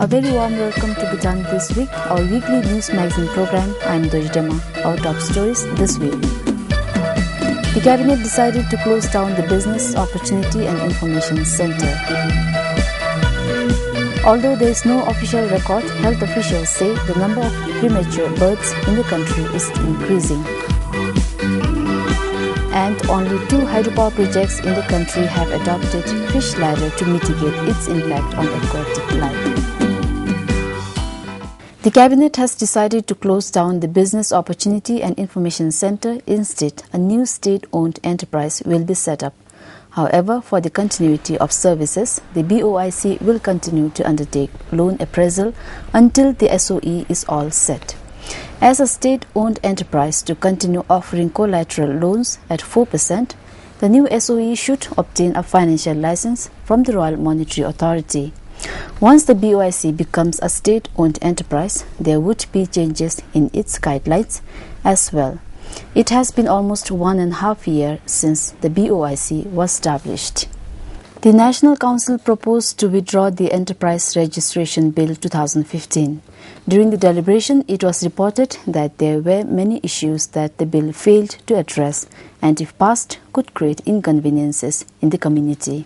A very warm welcome to Bhutan This Week, our weekly news magazine program. I am Dojidema. Our top stories this week. The Cabinet decided to close down the Business Opportunity and Information Center. Although there is no official record, health officials say the number of premature births in the country is increasing. And only 2 hydropower projects in the country have adopted fish ladder to mitigate its impact on aquatic life. The Cabinet has decided to close down the Business Opportunity and Information Center. Instead, a new state-owned enterprise will be set up. However, for the continuity of services, the BOIC will continue to undertake loan appraisal until the SOE is all set. As a state-owned enterprise to continue offering collateral loans at 4%, the new SOE should obtain a financial license from the Royal Monetary Authority. Once the BOIC becomes a state-owned enterprise, there would be changes in its guidelines as well. It has been almost 1.5 years since the BOIC was established. The National Council proposed to withdraw the Enterprise Registration Bill 2015. During the deliberation, it was reported that there were many issues that the bill failed to address and, if passed, could create inconveniences in the community.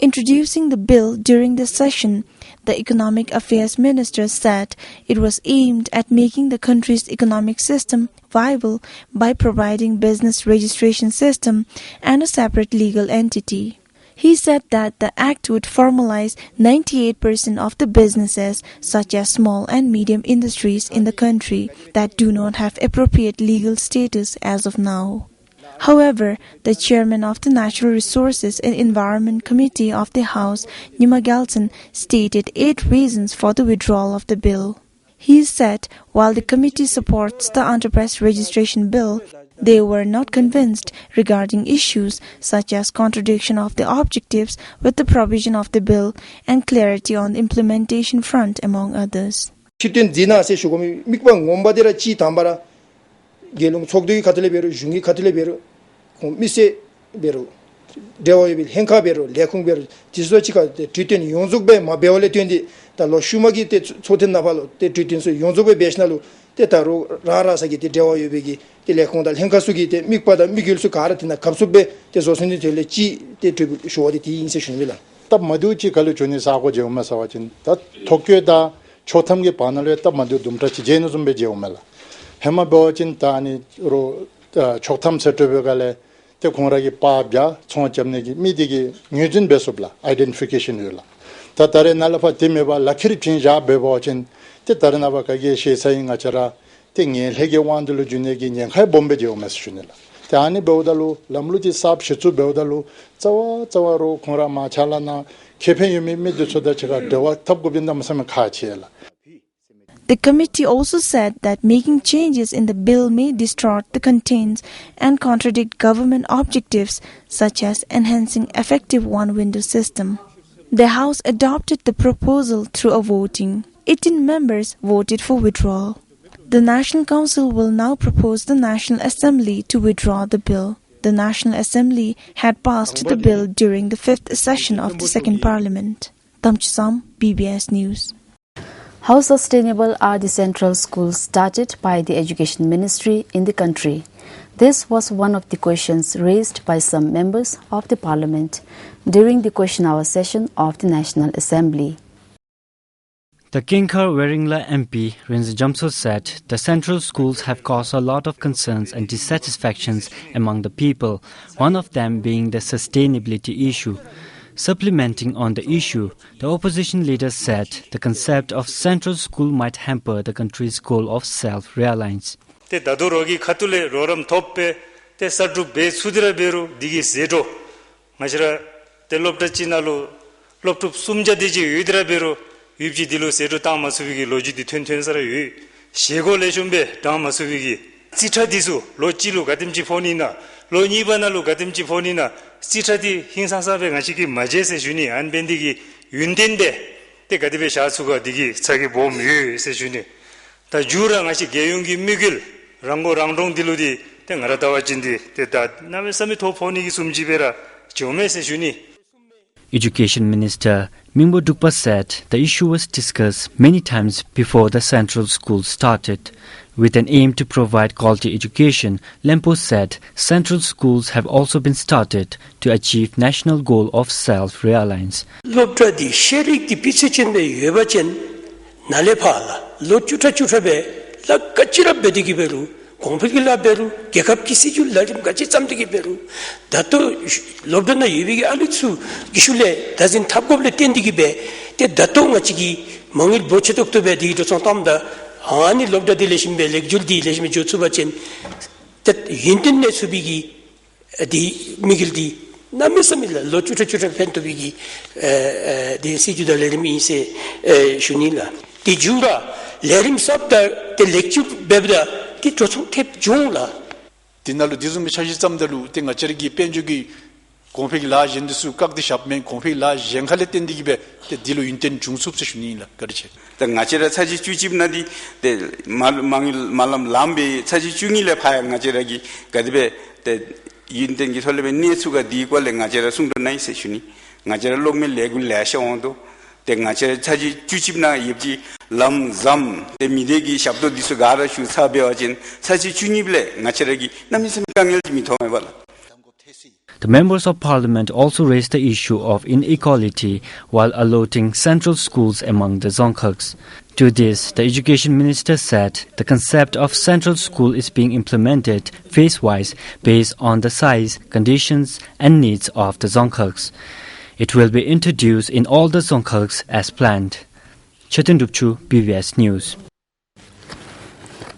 Introducing the bill during the session, the Economic Affairs Minister said it was aimed at making the country's economic system viable by providing business registration system and a separate legal entity. He said that the act would formalize 98% of the businesses, such as small and medium industries in the country, that do not have appropriate legal status as of now. However, the chairman of the Natural Resources and Environment Committee of the House, Nima Galton, stated 8 reasons for the withdrawal of the bill. He said while the committee supports the Enterprise Registration Bill, they were not convinced regarding issues such as contradiction of the objectives with the provision of the bill and clarity on the implementation front, among others. 대화의 행카베로 레콩베로 지소치가 뒤된 용족배 마베올레 된디 달로 슈마기 때 초된 나발로 때 뒤된서 용족배 베스나로 때따로 라라사기 때 대화의 베기 때 레콩달 행카수기 때 믹바다 미길수 가르티나 갑수배 때 소선이 될지 때 쇼디 디 인세션이라 딱 마두치 갈로존이 사고 제우마서 와진 다 도쿄다 초탐게 반을에 딱 마두 dum타치 제노 좀 베제우말라 해마 버진 다니로 초탐 세트베갈에 te kongragi paabya chong chamnegi midigi nyujin besobla identification yola ta tare nalafa timeba lakhiri chinja bebo chen te tarana ba kage shesaing achara te nge lege wandlu junegi nyen khay bombe je omes shunela te ani bewdalu lamluji sab shichu bewdalu chawa ro kongra ma chalana kepen yumi midju choda chega dewa tabgo binda masama khachela. The committee also said that making changes in the bill may distort the contents and contradict government objectives such as enhancing effective one-window system. The House adopted the proposal through a voting. 18 members voted for withdrawal. The National Council will now propose the National Assembly to withdraw the bill. The National Assembly had passed the bill during the 5th session of the Second Parliament. Tamchisam, BBS News. How sustainable are the central schools started by the Education Ministry in the country? This was one of the questions raised by some members of the Parliament during the question hour session of the National Assembly. The Kinkar Weringla MP, Rinz Jamso, said the central schools have caused a lot of concerns and dissatisfactions among the people, one of them being the sustainability issue. Supplementing on the issue, the opposition leader said the concept of central school might hamper the country's goal of self-reliance. Te dadurogi khatule roram toppe te sadru be sudira beru digi zedo mashra te lopta chinalu loptu sumja diji yidra beru yibji dilu zedo tamasuvigi loji di twen sara yu shego leshumbe tamasuvigi cicha disu lochilu gadimji fonina lo nibanalu gadimji fonina 시차디 hin상사배 가시기 마제세 주니 안벤디기 윤딘데 때 가디베 샤수가 디기 차기 몸이 세주니 다 주랑 아시 개용기 미길 랑고 랑동 딜루디 때 나라다와 진디 때다 남의 섬이 도 보니기 숨지베라 조메세 주니 Education Minister Mingbo Dukpa said the issue was discussed many times before the central school started. With an aim to provide quality education, Lempo said central schools have also been started to achieve national goal of self-reliance. Lobtradi sherik di pisechen be yebachen nalepala lo chuta be la kachira bedigi beru 공백일라 베루 개갑 기시줄 날좀 같이 짬되기 베루 다또 로드나 예비기 알릭수 기슐레 다진 탑고블레 텐디기 베때 다또 같이기 멍일 보체독도 베 디도 손탐다 아니 로드 딜레심 베 렉줄 딜레심 조츠바첸 때 인터넷 수비기 디 미길디 남미스밀라 로추추추 펜토비기 디 시주다 레미세 슈닐라 디 주라 레림 섭다 데 렉줄 베브다 디날로 디즈미 차지점들로 땡가 저기 뺀주기 공팩이 라젠드수 깍디 샵맨 공팩이 라 쟁할레 땡디기베 딜로 인텐 중습스 슈니라 그렇지 ngache라 차지 주집나디 데 말람 람비 차지 중일레 파야 ngache라기 가디베 데 인텐기 설레베 니수가 디꼴레 ngache라 숭도나이세 슈니 ngache라 록메 레굴 레샤온도 데 ngache라 차지 주집나 입지 람잠 데 미데기 샵도 디수 가라 슈 사베어진 차지 중일레 ngache라기 남미스 강열지미 도메발. The members of parliament also raised the issue of inequality while allotting central schools among the Dzongkhas. To this, the education minister said the concept of central school is being implemented phase-wise based on the size, conditions and needs of the Dzongkhas. It will be introduced in all the Dzongkhas as planned. Chetan Dupchu, BVS News.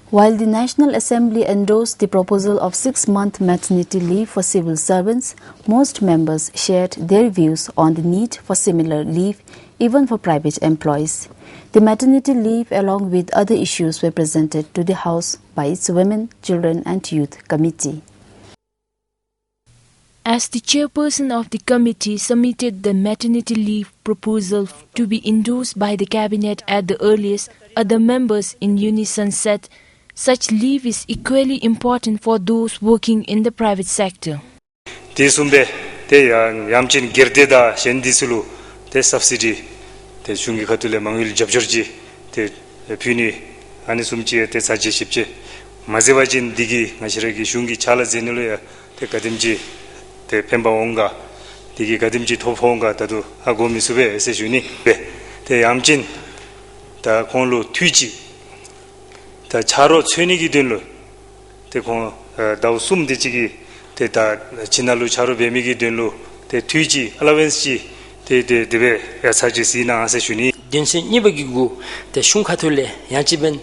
While the National Assembly endorsed the proposal of 6-month maternity leave for civil servants, most members shared their views on the need for similar leave even for private employees. The maternity leave along with other issues were presented to the House by its Women, Children and Youth Committee. As the chairperson of the committee submitted the maternity leave proposal to be endorsed by the cabinet at the earliest, other members in unison said such leave is equally important for those working in the private sector. Tisumbe te yamchin girdeda shendisulu te subsidy te shungi khatule mangil jabjorji te puni ani sumchi te saji shipche mazewajin digi ngashiragi shungi chala zenulu te kadimji te pemba onga digi kadimji thoponga tadu agomi sube ese juni te yamchin ta konlu tuiji 다 차로 쳔이기 된로 대고 다우 숨디지기 대다 진알로 차로 배미기 된로 대 뒤지 알라벤스 대베 야사지시나 아세슈니 딘신 니버기고 대 슝카톨레 양집은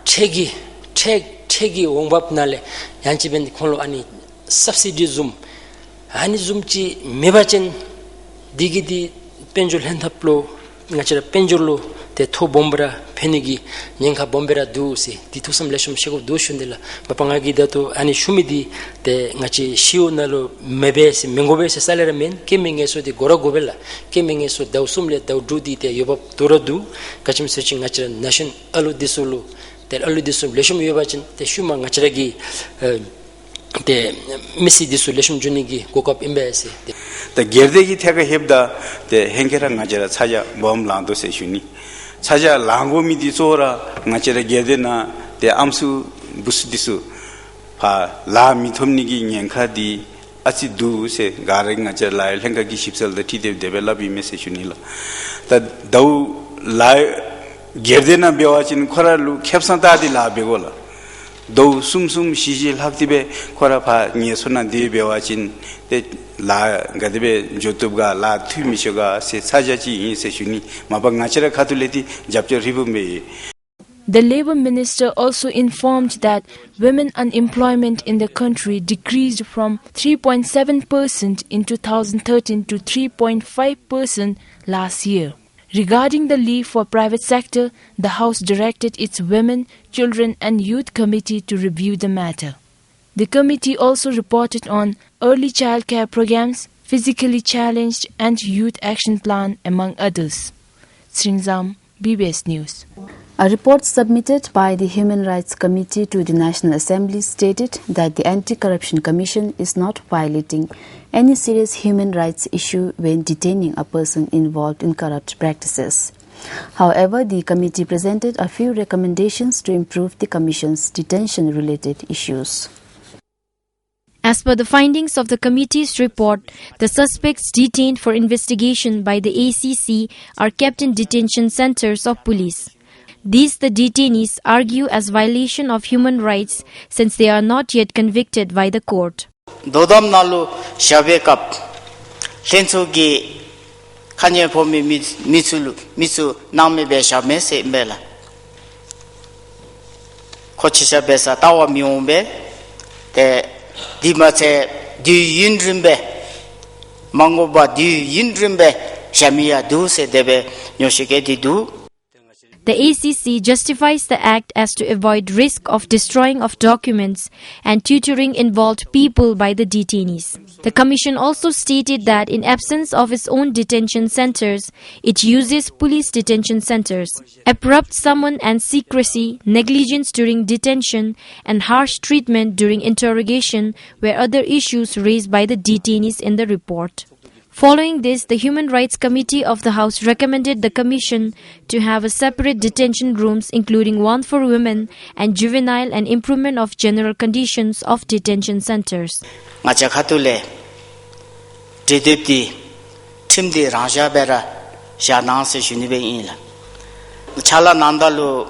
책이 옹밥날레 양집은 콜로 아니 subsidy 좀 아니 좀지 메바젠 디기디 펜줄 핸답로 나처럼 펜줄로 대 토봄브라 페니기 냥카 bombe라 두시 디투섬 레숑 시고 두슌들라 바방아기다도 아니 슈미디 대 나치 시오나로 메베스 맹고베스 살레라멘 케밍에서 디 고라고벨라 케밍에서 다우숨레 다우두디 대 요밥 도라두 가침 세칭 나치 나션 알루디솔루 대 알루디솔 레숑 요바친 대 슈마 나치라기 대 미시 디솔레숑 주니기 고컵 임베스 더 게르데기 태가 heb다 대 행케랑 나제라 차자 몸랑도 세슈니 차자 랑고미디 소라 나체라 게데나 데 암수 부스디수 파 라미톰니기 냥카디 아치 두세 가랭 나체라 라일 행가기 십설데 티데 데벨롭 메시슈니라 다 다우 라 게데나 베와친 코라루 캡산다디 라베고라 도 숨숨 시실 학디베 코라파 니에소나 디베와친 데 라 가데베 조투브가 라 튜미쇼가 세 사자지 인세슈니 마방나체라 카툴레티 잡저 리브메. The Labour Minister also informed that women unemployment in the country decreased from 3.7% in 2013 to 3.5% last year. Regarding the leave for private sector, the House directed its Women, Children and Youth Committee to review the matter. The committee also reported on early childcare programs, physically challenged and youth action plan among others. Sringzam, BBS News. A report submitted by the Human Rights Committee to the National Assembly stated that the Anti-Corruption Commission is not violating any serious human rights issue when detaining a person involved in corrupt practices. However, the committee presented a few recommendations to improve the Commission's detention-related issues. As per the findings of the committee's report, the suspects detained for investigation by the ACC are kept in detention centers of police. These the detainees argue as violation of human rights since they are not yet convicted by the court. Dodam nalu shabekap lensogi kanye pomi misu name be shame se mela kochisha besa tawa miombe te dimase du yindrimbe mangoba du yindrimbe shamia du se debe nyoshike di du. The ACC justifies the act as to avoid risk of destroying of documents and tutoring involved people by the detainees. The Commission also stated that in absence of its own detention centers, it uses police detention centers. Abrupt summon and secrecy, negligence during detention, and harsh treatment during interrogation were other issues raised by the detainees in the report. Following this, the Human Rights Committee of the House recommended the Commission to have a separate detention rooms including one for women and juvenile and improvement of general conditions of detention centers. Ngacha khatule dedepti timdi raja bera shanang se shunibe inla chala nandalu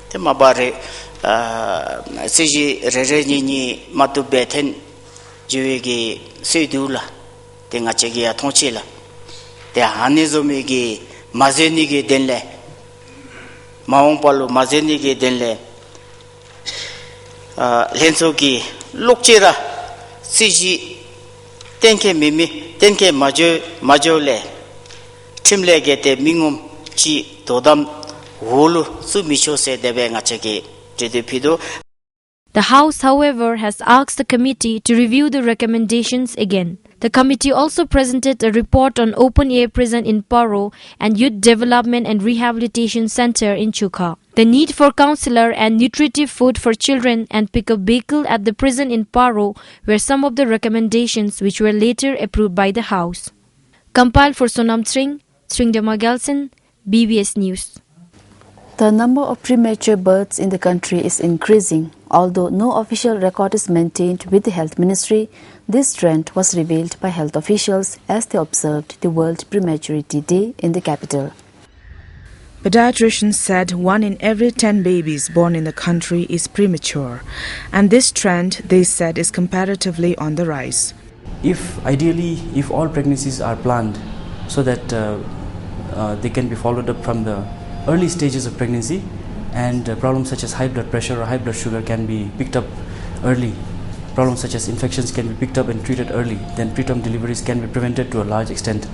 temabare siji rereni ni matu beten juwegi seidula tenga chegia thonchila te hanizomi gi mazeni gi denle maung palu mazeni gi denle lenso gi lokchira siji tenke mimi tenke majole timle gete mingum chi dodam holu sumisho se debe ngachege jedepido. The House, however, has asked the committee to review the recommendations again. The committee also presented a report on open-air prison in Paro and Youth Development and Rehabilitation Center in Chukha, the need for counselor and nutritive food for children and pick-up vehicle at the prison in Paro were some of the recommendations which were later approved by the House. Compiled for Sonam Sringdama Galson, BBS News. The number of premature births in the country is increasing. Although no official record is maintained with the Health Ministry, this trend was revealed by health officials as they observed the World Prematurity Day in the capital. Pediatricians said 1 in every 10 babies born in the country is premature, and this trend, they said, is comparatively on the rise. Ideally, if all pregnancies are planned so that they can be followed up from the early stages of pregnancy, and problems such as high blood pressure or high blood sugar can be picked up early, problems such as infections can be picked up and treated early, then preterm deliveries can be prevented to a large extent.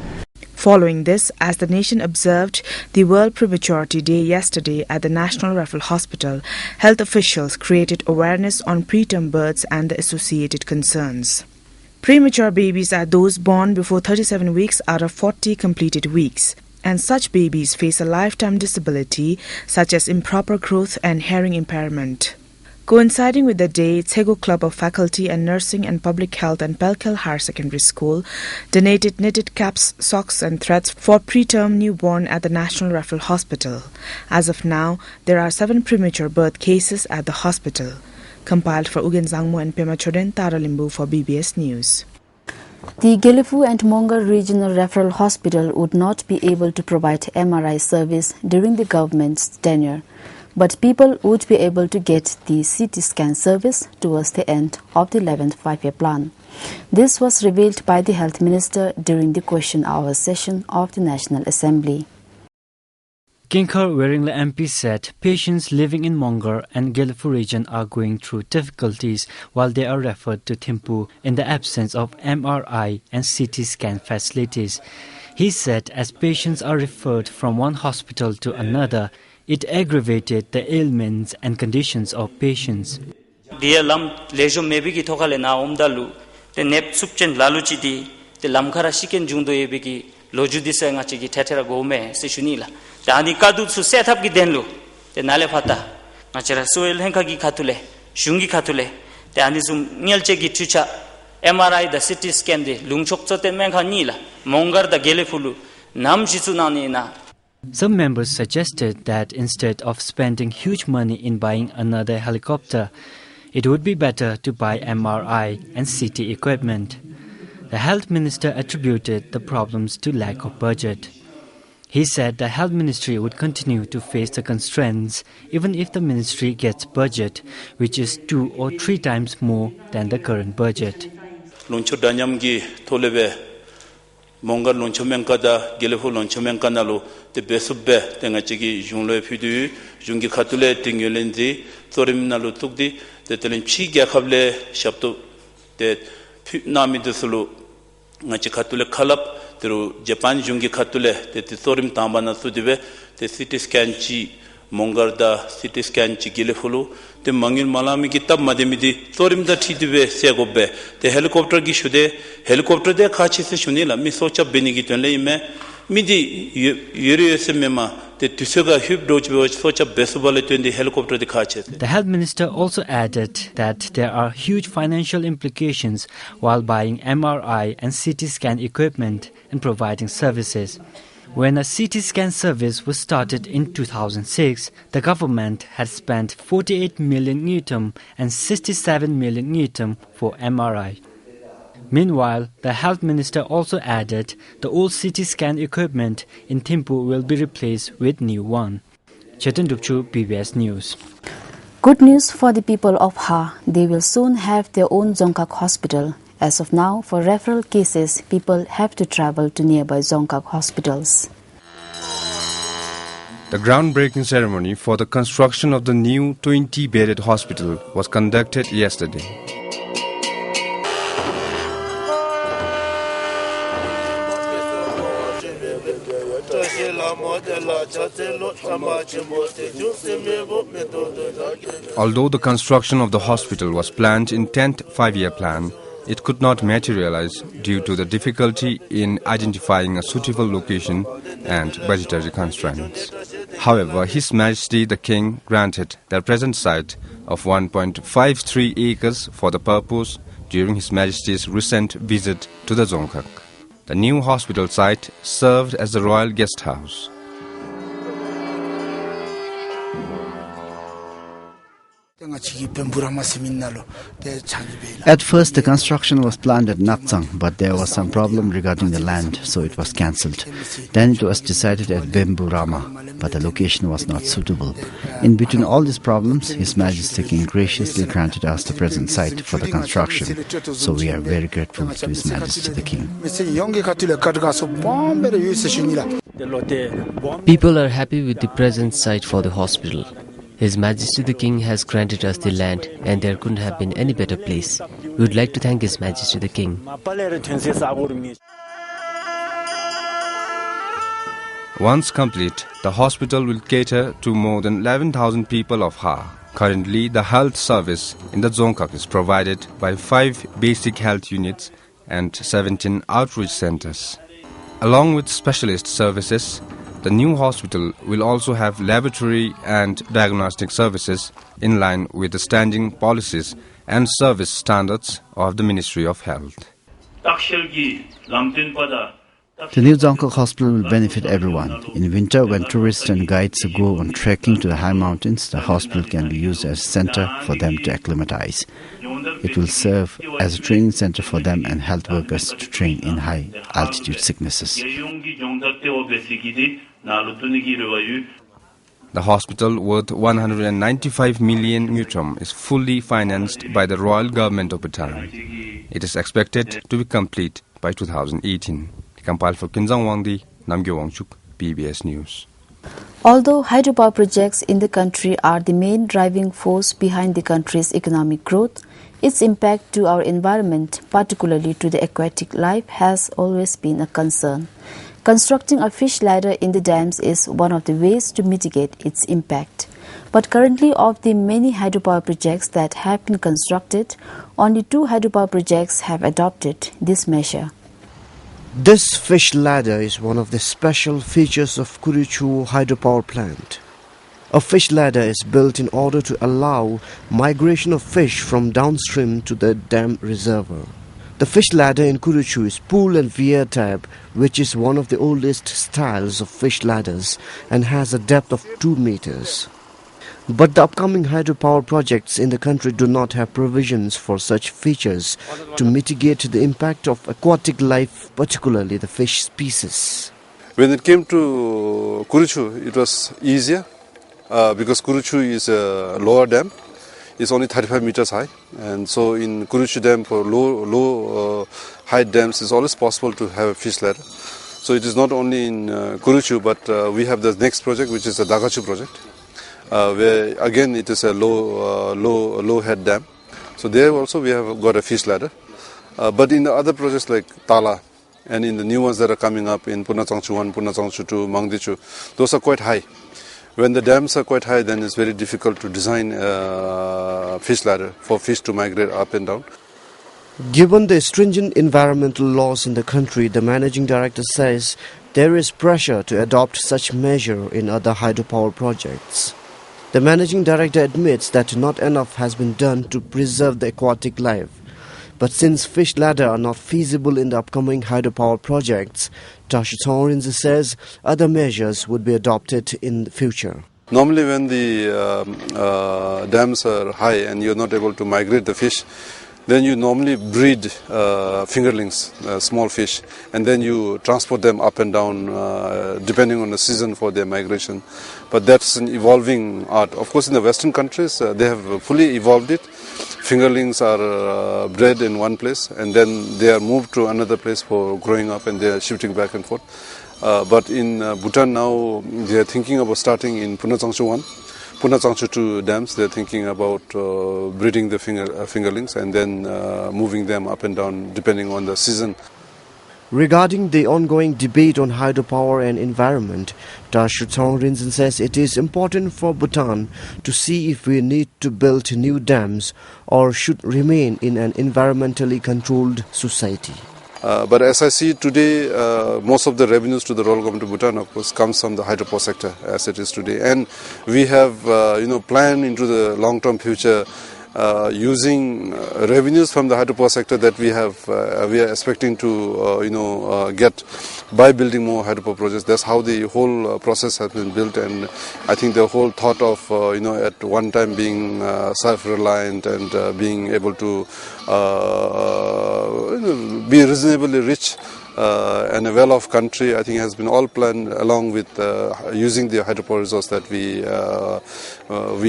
Following this, as the nation observed the World Prematurity Day yesterday at the National Referral Hospital, health officials created awareness on preterm births and the associated concerns. Premature babies are those born before 37 weeks out of 40 completed weeks, and such babies face a lifetime disability such as improper growth and hearing impairment. Coinciding with the day, Tsego Club of Faculty and Nursing and Public Health and Pelkel Higher Secondary School donated knitted caps, socks and threads for preterm newborn at the National Referral Hospital. As of now, there are 7 premature birth cases at the hospital. Compiled for Ugenzangmo and Pema Choden Taralimbu for BBS News. The Gelifu and Mongar Regional Referral Hospital would not be able to provide MRI service during the government's tenure, but people would be able to get the CT scan service towards the end of the 11th five-year plan. This was revealed by the Health Minister during the question hour session of the National Assembly. Kinkar Weringla MP said patients living in Mongar and Gelifu region are going through difficulties while they are referred to Thimphu in the absence of MRI and CT scan facilities. He said as patients are referred from one hospital to another, it aggravated the ailments and conditions of patients. lojudisa ngachi gi thethera gome se shunila dani kadu su set up gi denlu te nale phata ngachara soil henka gi khatule shungi khatule te ani zum nyelche gi chucha MRI the CT scan de lungchok chote mengha nila mongar da gelefulu nam jitsunani na. Some members suggested that instead of spending huge money in buying another helicopter, it would be better to buy MRI and CT equipment. The health minister attributed the problems to lack of budget. He said the health ministry would continue to face the constraints even if the ministry gets budget, which is 2 or 3 times more than the current budget. Luncho danyamgi tolebe monga luncho menkada gelefo luncho menkanalo te besubbe tenga chigi junglo phidu jungi khatule tingyolenzi torimnalo tukdi te telin chi gya khable shabto te nami desulu ngachi khatule khalap teru Japan jungi khatule te torim tambana sudibe te CT scan chi mongarda CT scan chi gelefulu te mangin malami ki tab mademidi torim da thidibe segobbe te helicopter gi shude helicopter de khachi se shunila mi socha benigi tonle me midi yeri semema te tusega hub dojbe socha besubale tondi helicopter de khachi. The health minister also added that there are huge financial implications while buying MRI and CT scan equipment and providing services. When a CT scan service was started in 2006, the government had spent 48 million newton and 67 million newton for MRI. Meanwhile, the health minister also added the old CT scan equipment in Thimphu will be replaced with new one. Chetan Dukchu, PBS News. Good news for the people of Ha. They will soon have their own Zongkak hospital. As of now, for referral cases, people have to travel to nearby Zongkak hospitals. The groundbreaking ceremony for the construction of the new 20-bedded hospital was conducted yesterday. Although the construction of the hospital was planned in 10th five-year plan, it could not materialize due to the difficulty in identifying a suitable location and budgetary constraints. However, His Majesty the King granted the present site of 1.53 acres for the purpose during His Majesty's recent visit to the Zongkak. The new hospital site served as the royal guest house. At first, the construction was planned at Natsang, but there was some problem regarding the land, so it was cancelled. Then it was decided at Bemburama, but the location was not suitable. In between all these problems, His Majesty the King graciously granted us the present site for the construction, so we are very grateful to His Majesty the King. People are happy with the present site for the hospital. His Majesty the King has granted us the land, and there couldn't have been any better place. We would like to thank His Majesty the King. Once complete, the hospital will cater to more than 11,000 people of Ha. Currently, the health service in the Zongkak is provided by 5 basic health units and 17 outreach centers. Along with specialist services, the new hospital will also have laboratory and diagnostic services in line with the standing policies and service standards of the Ministry of Health. The new Zongkak hospital will benefit everyone. In winter, when tourists and guides go on trekking to the high mountains, the hospital can be used as a center for them to acclimatize. It will serve as a training center for them and health workers to train in high altitude sicknesses. The hospital, worth 195 million newton, is fully financed by the Royal Government of Bhutan. It is expected to be complete by 2018. Compiled for Kinzang Wangdi, Namgyo Wangchuk, PBS News. Although hydropower projects in the country are the main driving force behind the country's economic growth, its impact to our environment, particularly to the aquatic life, has always been a concern. Constructing a fish ladder in the dams is one of the ways to mitigate its impact. But currently, of the many hydropower projects that have been constructed, only 2 hydropower projects have adopted this measure. This fish ladder is one of the special features of Kurichu hydropower plant. A fish ladder is built in order to allow migration of fish from downstream to the dam reservoir. The fish ladder in Kurichu is pool and weir type, which is one of the oldest styles of fish ladders and has a depth of 2 meters. But the upcoming hydropower projects in the country do not have provisions for such features to mitigate the impact of aquatic life, particularly the fish species. When it came to Kurichu, it was easier because Kurichu is a lower dam. It's only 35 meters high, and so in Kurichu Dam for low height dams it's always possible to have a fish ladder. So it is not only in Kurichu, but we have the next project, which is the Dagachu project, where again it is a low head dam. So there also we have got a fish ladder. But in the other projects like Tala and in the new ones that are coming up in Punachangchu 1, Punachangchu 2, Mangdichu, those are quite high. When the dams are quite high, then it's very difficult to design a fish ladder for fish to migrate up and down. Given the stringent environmental laws in the country, the managing director says there is pressure to adopt such measure in other hydropower projects. The managing director admits that not enough has been done to preserve the aquatic life. But since fish ladder are not feasible in the upcoming hydropower projects, Tashitorinze says other measures would be adopted in the future. Normally when the dams are high and you're not able to migrate the fish, then you normally breed fingerlings, small fish, and then you transport them up and down depending on the season for their migration. But that's an evolving art. Of course, in the Western countries, they have fully evolved it. Fingerlings are bred in one place and then they are moved to another place for growing up and they are shifting back and forth. But in Bhutan now, they are thinking about starting in Punachangchu 1. Punachangchu 2 dams, they are thinking about breeding the fingerlings and then moving them up and down depending on the season. Regarding the ongoing debate on hydropower and environment, Tashutong Rinzin says it is important for Bhutan to see if we need to build new dams or should remain in an environmentally controlled society. But as I see today, most of the revenues to the royal government of Bhutan, of course, comes from the hydropower sector as it is today. And we have, planned into the long-term future using revenues from the hydropower sector that we are expecting to get by building more hydropower projects. That's how the whole process has been built, and I think the whole thought of at one time being self-reliant and being able to be reasonably rich and a well-off country, I think has been all planned along with using the hydropower resource that we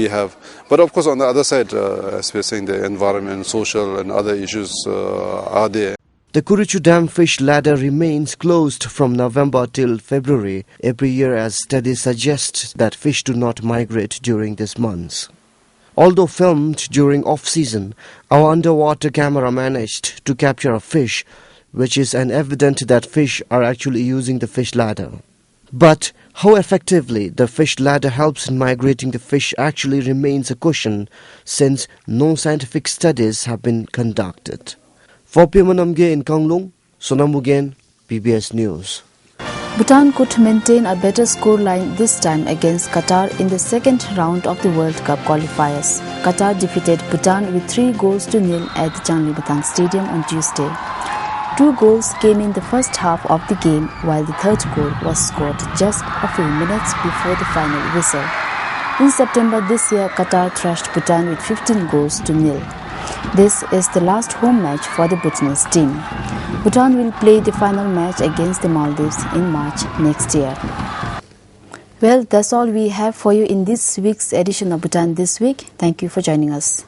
have. But of course, on the other side, as we are saying, the environment, social and other issues are there. The Kurichu Dam fish ladder remains closed from November till February every year as studies suggest that fish do not migrate during these months. Although filmed during off-season, our underwater camera managed to capture a fish, which is an evidence that fish are actually using the fish ladder. But how effectively the fish ladder helps in migrating the fish actually remains a question, since no scientific studies have been conducted. For Pimanamge in Konglung, Sonamugen, PBS News. Bhutan could maintain a better scoreline this time against Qatar in the second round of the World Cup qualifiers. Qatar defeated Bhutan with 3-0 at the Janglibatang Stadium on Tuesday. 2 goals came in the first half of the game, while the third goal was scored just a few minutes before the final whistle. In September this year, Qatar thrashed Bhutan with 15-0. This is the last home match for the Bhutanese team. Bhutan will play the final match against the Maldives in March next year. Well, that's all we have for you in this week's edition of Bhutan This Week. Thank you for joining us.